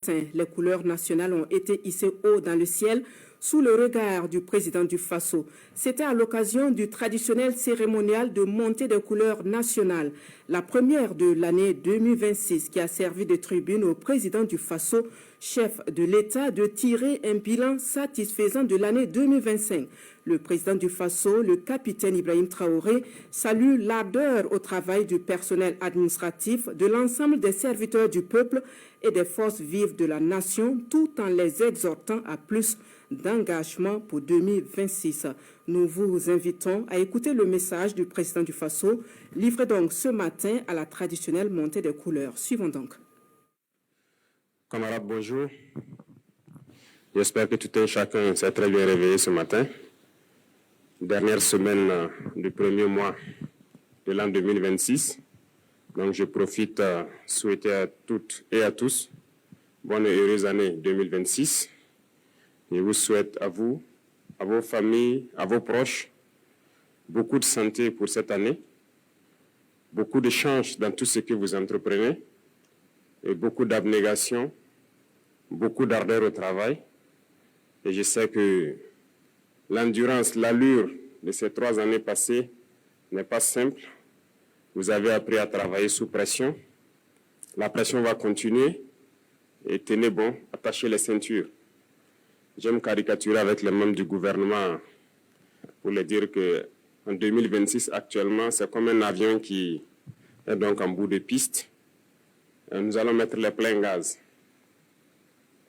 Les couleurs nationales ont été hissées haut dans le ciel sous le regard du président du Faso. C'était à l'occasion du traditionnel cérémonial de montée des couleurs nationales, la première de l'année 2026 qui a servi de tribune au président du Faso, chef de l'État, de tirer un bilan satisfaisant de l'année 2025. Le président du Faso, le capitaine Ibrahim Traoré, salue l'ardeur au travail du personnel administratif, de l'ensemble des serviteurs du peuple et des forces vives de la nation, tout en les exhortant à plus d'engagement pour 2026. Nous vous invitons à écouter le message du président du Faso, livré donc ce matin à la traditionnelle montée des couleurs. Suivons donc. Camarades, bonjour. J'espère que tout un chacun s'est très bien réveillé ce matin. Dernière semaine du premier mois de l'an 2026. Donc je profite à souhaiter à toutes et à tous bonne et heureuse année 2026. Je vous souhaite à vous, à vos familles, à vos proches, beaucoup de santé pour cette année, beaucoup de chance dans tout ce que vous entreprenez et beaucoup d'abnégation, beaucoup d'ardeur au travail. Et je sais que l'endurance, l'allure de ces 3 années passées n'est pas simple. Vous avez appris à travailler sous pression. La pression va continuer. Et tenez bon, attachez les ceintures. J'aime caricaturer avec les membres du gouvernement pour leur dire qu'en 2026, actuellement, c'est comme un avion qui est donc en bout de piste. Et nous allons mettre les pleins gaz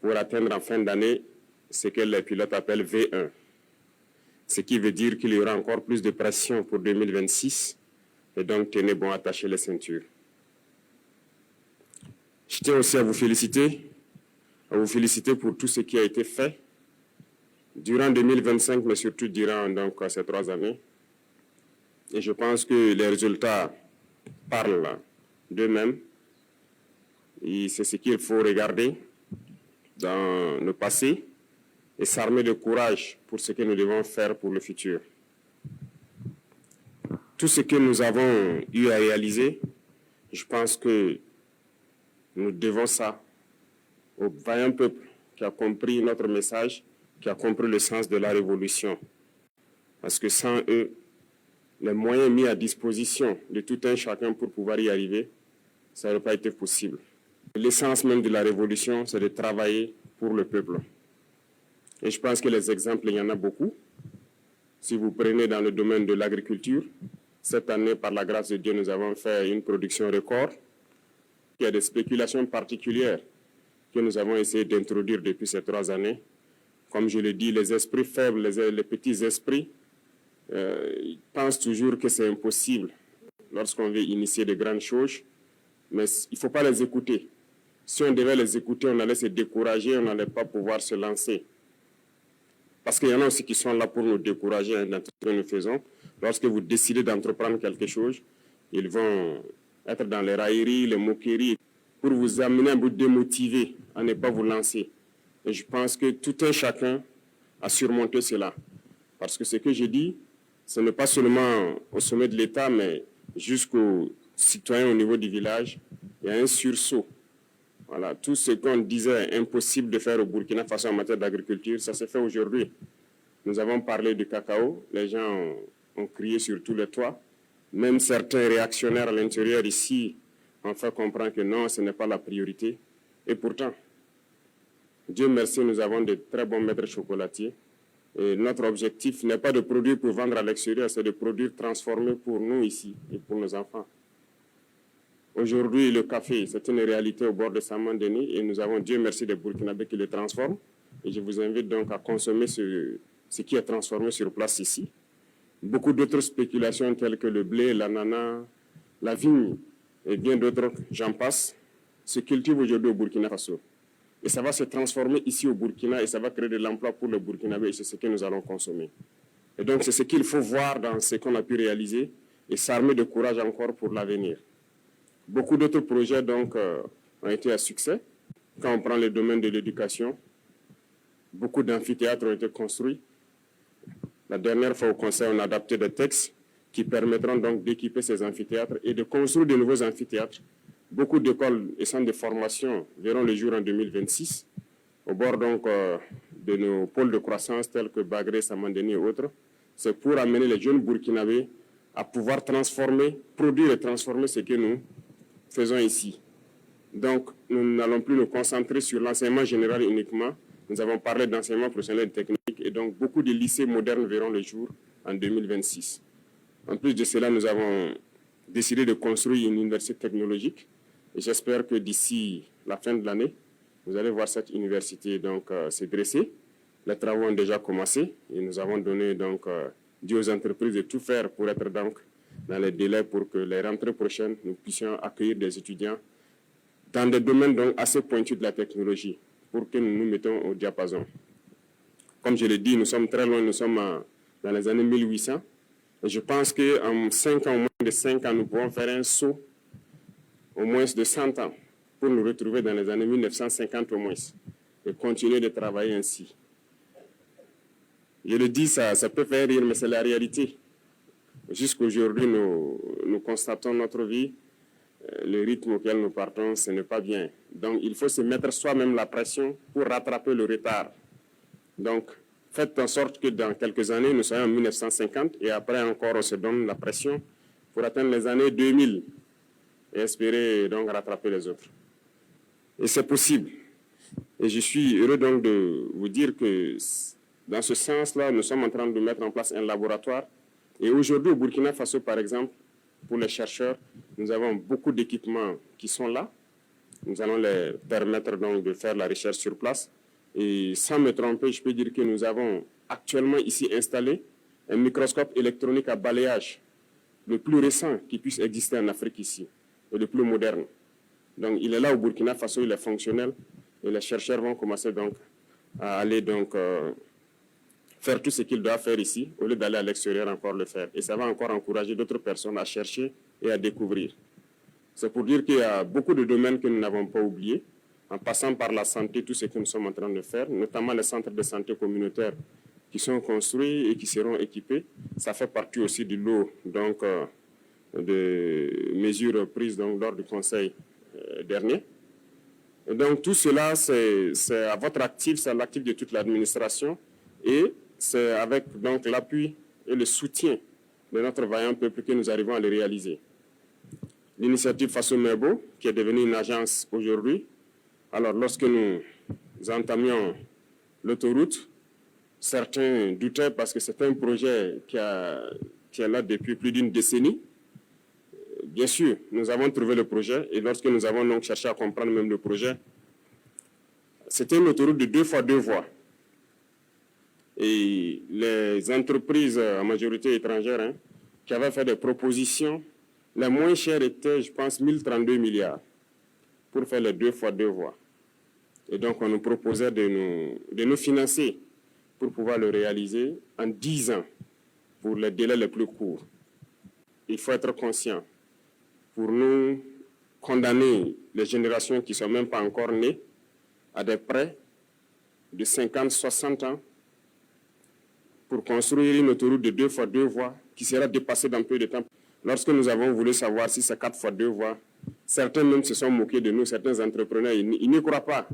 pour atteindre en fin d'année ce que les pilotes appellent V1. Ce qui veut dire qu'il y aura encore plus de pression pour 2026. Et donc, tenez bon, attachez les ceintures. Je tiens aussi à vous féliciter pour tout ce qui a été fait durant 2025, mais surtout durant donc, ces 3 années. Et je pense que les résultats parlent d'eux-mêmes. Et c'est ce qu'il faut regarder dans le passé et s'armer de courage pour ce que nous devons faire pour le futur. Tout ce que nous avons eu à réaliser, je pense que nous devons ça au vaillant peuple qui a compris notre message, qui a compris le sens de la révolution. Parce que sans eux, les moyens mis à disposition de tout un chacun pour pouvoir y arriver, ça n'aurait pas été possible. L'essence même de la révolution, c'est de travailler pour le peuple. Et je pense que les exemples, il y en a beaucoup. Si vous prenez dans le domaine de l'agriculture, cette année, par la grâce de Dieu, nous avons fait une production record. Il y a des spéculations particulières que nous avons essayé d'introduire depuis ces 3 années. Comme je le dis, les esprits faibles, les petits esprits, ils pensent toujours que c'est impossible lorsqu'on veut initier de grandes choses, mais il ne faut pas les écouter. Si on devait les écouter, on allait se décourager, on n'allait pas pouvoir se lancer. Parce qu'il y en a aussi qui sont là pour nous décourager dans tout ce que nous faisons. Lorsque vous décidez d'entreprendre quelque chose, ils vont être dans les railleries, les moqueries, pour vous amener à vous démotiver, à ne pas vous lancer. Et je pense que tout un chacun a surmonté cela. Parce que ce que je dis, ce n'est pas seulement au sommet de l'État, mais jusqu'aux citoyens au niveau du village, il y a un sursaut. Voilà, tout ce qu'on disait impossible de faire au Burkina Faso en matière d'agriculture, ça s'est fait aujourd'hui. Nous avons parlé du cacao, les gens ont crié sur tous les toits. Même certains réactionnaires à l'intérieur ici ont fait comprendre que non, ce n'est pas la priorité. Et pourtant, Dieu merci, nous avons de très bons maîtres chocolatiers. Et notre objectif n'est pas de produire pour vendre à l'extérieur, c'est de produire transformé pour nous ici et pour nos enfants. Aujourd'hui, le café, c'est une réalité au bord de Saman-Denis et nous avons, Dieu merci, des Burkinabés qui le transforment. Et je vous invite donc à consommer ce qui est transformé sur place ici. Beaucoup d'autres spéculations telles que le blé, l'ananas, la vigne et bien d'autres, j'en passe, se cultivent aujourd'hui au Burkina Faso. Et ça va se transformer ici au Burkina et ça va créer de l'emploi pour le Burkinabé et c'est ce que nous allons consommer. Et donc c'est ce qu'il faut voir dans ce qu'on a pu réaliser et s'armer de courage encore pour l'avenir. Beaucoup d'autres projets donc ont été à succès. Quand on prend le domaine de l'éducation, beaucoup d'amphithéâtres ont été construits. La dernière fois au Conseil, on a adapté des textes qui permettront donc d'équiper ces amphithéâtres et de construire de nouveaux amphithéâtres beaucoup d'écoles et centres de formation verront le jour en 2026, au bord donc de nos pôles de croissance tels que Bagré, Samandeni et autres. C'est pour amener les jeunes Burkinabés à pouvoir transformer, produire et transformer ce que nous faisons ici. Donc, nous n'allons plus nous concentrer sur l'enseignement général uniquement. Nous avons parlé d'enseignement professionnel et technique et donc beaucoup de lycées modernes verront le jour en 2026. En plus de cela, nous avons décidé de construire une université technologique et j'espère que d'ici la fin de l'année, vous allez voir cette université donc se dresser. Les travaux ont déjà commencé et nous avons donné donc dit aux entreprises de tout faire pour être donc dans les délais pour que les rentrées prochaines, nous puissions accueillir des étudiants dans des domaines donc assez pointus de la technologie pour que nous nous mettons au diapason. Comme je l'ai dit, nous sommes très loin, nous sommes dans les années 1800. Et je pense qu'en 5 ans, au moins de 5 ans, nous pouvons faire un saut au moins de 100 ans pour nous retrouver dans les années 1950 au moins et continuer de travailler ainsi. Je le dis, ça peut faire rire, mais c'est la réalité. Jusqu'aujourd'hui, nous constatons notre vie, le rythme auquel nous partons, ce n'est pas bien. Donc, il faut se mettre soi-même la pression pour rattraper le retard. Donc, faites en sorte que dans quelques années, nous soyons en 1950 et après encore, on se donne la pression pour atteindre les années 2000 et espérer donc rattraper les autres. Et c'est possible. Et je suis heureux donc de vous dire que dans ce sens-là, nous sommes en train de mettre en place un laboratoire. Et aujourd'hui, au Burkina Faso, par exemple, pour les chercheurs, nous avons beaucoup d'équipements qui sont là. Nous allons les permettre donc de faire la recherche sur place. Et sans me tromper, je peux dire que nous avons actuellement ici installé un microscope électronique à balayage, le plus récent qui puisse exister en Afrique ici, et le plus moderne. Donc il est là au Burkina Faso, il est fonctionnel, et les chercheurs vont commencer donc à aller donc faire tout ce qu'ils doivent faire ici, au lieu d'aller à l'extérieur encore le faire. Et ça va encore encourager d'autres personnes à chercher et à découvrir. C'est pour dire qu'il y a beaucoup de domaines que nous n'avons pas oubliés, en passant par la santé, tout ce que nous sommes en train de faire, notamment les centres de santé communautaires qui sont construits et qui seront équipés. Ça fait partie aussi du lot donc, de mesures prises donc, lors du Conseil dernier. Et donc tout cela, c'est à votre actif, c'est à l'actif de toute l'administration et c'est avec donc l'appui et le soutien de notre vaillant peuple que nous arrivons à le réaliser. L'initiative Faso Merbo, qui est devenue une agence aujourd'hui, alors lorsque nous entamions l'autoroute, certains doutaient parce que c'est un projet qui est là depuis plus d'une décennie. Bien sûr, nous avons trouvé le projet et lorsque nous avons donc cherché à comprendre même le projet, c'était une autoroute de 2 fois 2 voies. Et les entreprises, en majorité étrangères, qui avaient fait des propositions, les moins chères étaient, je pense, 1032 milliards pour faire les 2 fois 2 voies. Et donc, on nous proposait de nous financer pour pouvoir le réaliser en 10 ans pour les délais les plus courts. Il faut être conscient. Pour nous condamner les générations qui ne sont même pas encore nées à des prêts de 50, 60 ans pour construire une autoroute de 2 fois 2 voies qui sera dépassée dans peu de temps. Lorsque nous avons voulu savoir si c'est 4 fois 2 voies, certains même se sont moqués de nous, certains entrepreneurs, ils n'y croient pas.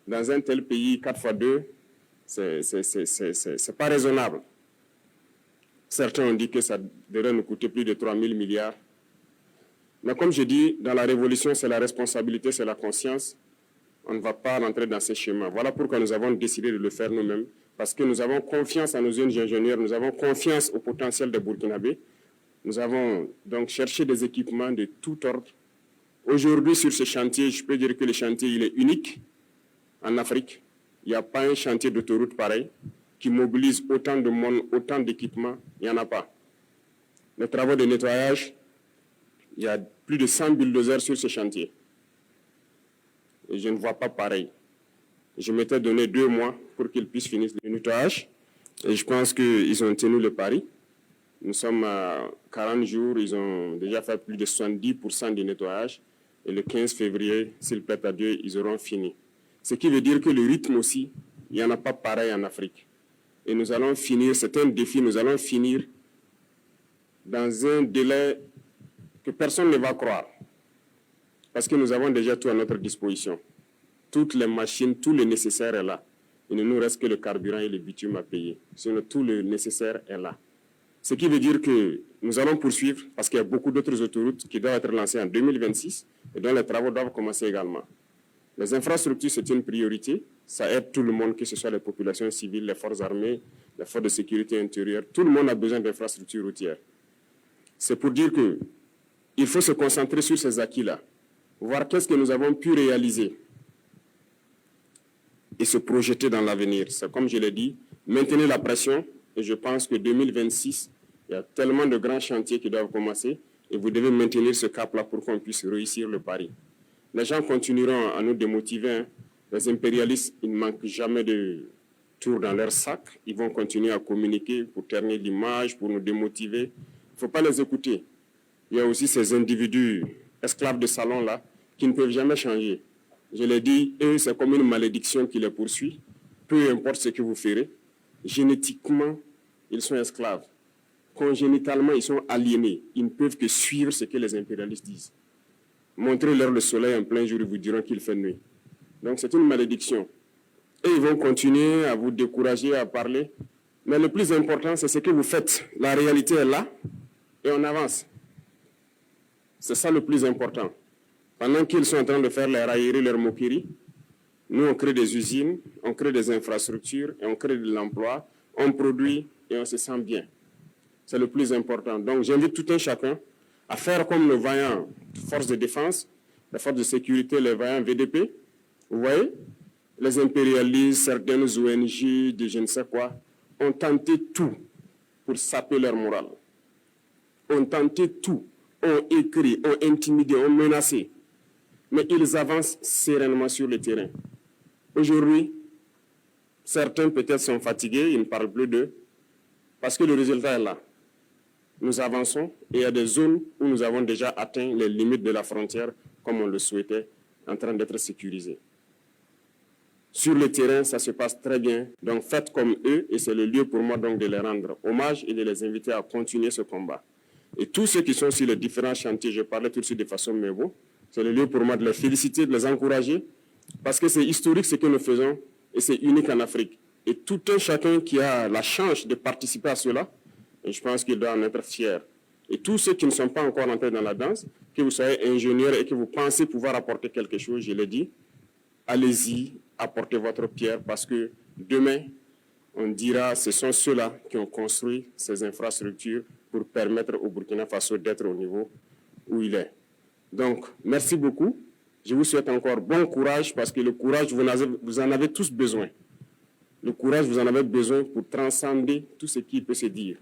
Dans un tel pays, 4 fois 2, c'est pas raisonnable. Certains ont dit que ça devrait nous coûter plus de 3 000 milliards. Mais comme je dis, dans la révolution, c'est la responsabilité, c'est la conscience. On ne va pas rentrer dans ces schémas. Voilà pourquoi nous avons décidé de le faire nous-mêmes, parce que nous avons confiance en nos jeunes ingénieurs, nous avons confiance au potentiel des Burkinabés. Nous avons donc cherché des équipements de tout ordre. Aujourd'hui, sur ce chantier, je peux dire que le chantier il est unique en Afrique. Il n'y a pas un chantier d'autoroute pareil qui mobilise autant de monde, autant d'équipements. Il n'y en a pas. Les travaux de nettoyage, il y a plus de 100 bulldozers sur ce chantier. Et je ne vois pas pareil. Je m'étais donné 2 mois pour qu'ils puissent finir le nettoyage. Et je pense qu'ils ont tenu le pari. Nous sommes à 40 jours, ils ont déjà fait plus de 70% du nettoyage. Et le 15 février, s'il plaît à Dieu, ils auront fini. Ce qui veut dire que le rythme aussi, il n'y en a pas pareil en Afrique. Et nous allons finir, c'est un défi, nous allons finir dans un délai que personne ne va croire. parce que nous avons déjà tout à notre disposition. Toutes les machines, tout le nécessaire est là. Il ne nous reste que le carburant et le bitume à payer. Sinon, tout le nécessaire est là. Ce qui veut dire que nous allons poursuivre parce qu'il y a beaucoup d'autres autoroutes qui doivent être lancées en 2026 et dont les travaux doivent commencer également. Les infrastructures, c'est une priorité. Ça aide tout le monde, que ce soit les populations civiles, les forces armées, les forces de sécurité intérieure. Tout le monde a besoin d'infrastructures routières. C'est pour dire qu'il faut se concentrer sur ces acquis-là, voir qu'est-ce que nous avons pu réaliser et se projeter dans l'avenir. C'est comme je l'ai dit, maintenir la pression. Et je pense que 2026, il y a tellement de grands chantiers qui doivent commencer et vous devez maintenir ce cap-là pour qu'on puisse réussir le pari. Les gens continueront à nous démotiver. Hein. Les impérialistes, ils ne manquent jamais de tours dans leur sac. Ils vont continuer à communiquer pour ternir l'image, pour nous démotiver. Il ne faut pas les écouter. Il y a aussi ces individus esclaves de salon-là qui ne peuvent jamais changer. Je l'ai dit, eux, c'est comme une malédiction qui les poursuit. Peu importe ce que vous ferez. Génétiquement, ils sont esclaves. Congénitalement, ils sont aliénés. Ils ne peuvent que suivre ce que les impérialistes disent. Montrez-leur le soleil en plein jour, ils vous diront qu'il fait nuit. Donc c'est une malédiction. Et ils vont continuer à vous décourager, à parler. Mais le plus important, c'est ce que vous faites. La réalité est là et on avance. C'est ça le plus important. Pendant qu'ils sont en train de faire les railleries, leurs moqueries, nous, on crée des usines, on crée des infrastructures, et on crée de l'emploi, on produit et on se sent bien. C'est le plus important. Donc, j'invite tout un chacun à faire comme le vaillant force de défense, la force de sécurité, les vaillants VDP. Vous voyez, les impérialistes, certaines ONG, des je ne sais quoi, ont tenté tout pour saper leur morale. Ont tenté tout, ont écrit, ont intimidé, ont menacé. Mais ils avancent sereinement sur le terrain. Aujourd'hui, certains peut-être sont fatigués, ils ne parlent plus d'eux, parce que le résultat est là. Nous avançons et il y a des zones où nous avons déjà atteint les limites de la frontière comme on le souhaitait, en train d'être sécurisés. Sur le terrain, ça se passe très bien. Donc faites comme eux et c'est le lieu pour moi donc de les rendre hommage et de les inviter à continuer ce combat. Et tous ceux qui sont sur les différents chantiers, je parlais tout de suite de façon mémo, c'est le lieu pour moi de les féliciter, de les encourager, parce que c'est historique ce que nous faisons et c'est unique en Afrique. Et tout un chacun qui a la chance de participer à cela, et je pense qu'il doit en être fier. Et tous ceux qui ne sont pas encore entrés dans la danse, que vous soyez ingénieur et que vous pensez pouvoir apporter quelque chose, je l'ai dit, allez-y, apportez votre pierre parce que demain, on dira ce sont ceux-là qui ont construit ces infrastructures pour permettre au Burkina Faso d'être au niveau où il est. Donc, merci beaucoup. Je vous souhaite encore bon courage parce que le courage, vous en avez tous besoin. Le courage, vous en avez besoin pour transcender tout ce qui peut se dire.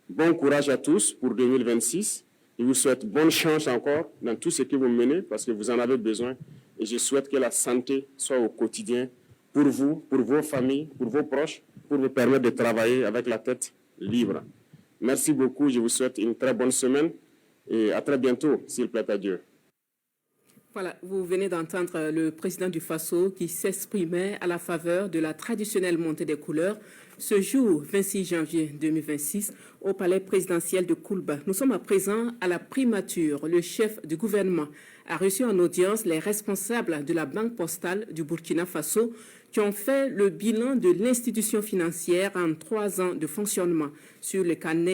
Bon courage à tous pour 2026. Je vous souhaite bonne chance encore dans tout ce que vous menez parce que vous en avez besoin. Et je souhaite que la santé soit au quotidien pour vous, pour vos familles, pour vos proches, pour vous permettre de travailler avec la tête libre. Merci beaucoup. Je vous souhaite une très bonne semaine et à très bientôt, s'il plaît à Dieu. Voilà, vous venez d'entendre le président du Faso qui s'exprimait à la faveur de la traditionnelle montée des couleurs ce jour 26 janvier 2026 au palais présidentiel de Koulba. Nous sommes à présent à la primature. Le chef du gouvernement a reçu en audience les responsables de la Banque postale du Burkina Faso qui ont fait le bilan de l'institution financière en 3 ans de fonctionnement sur le carnet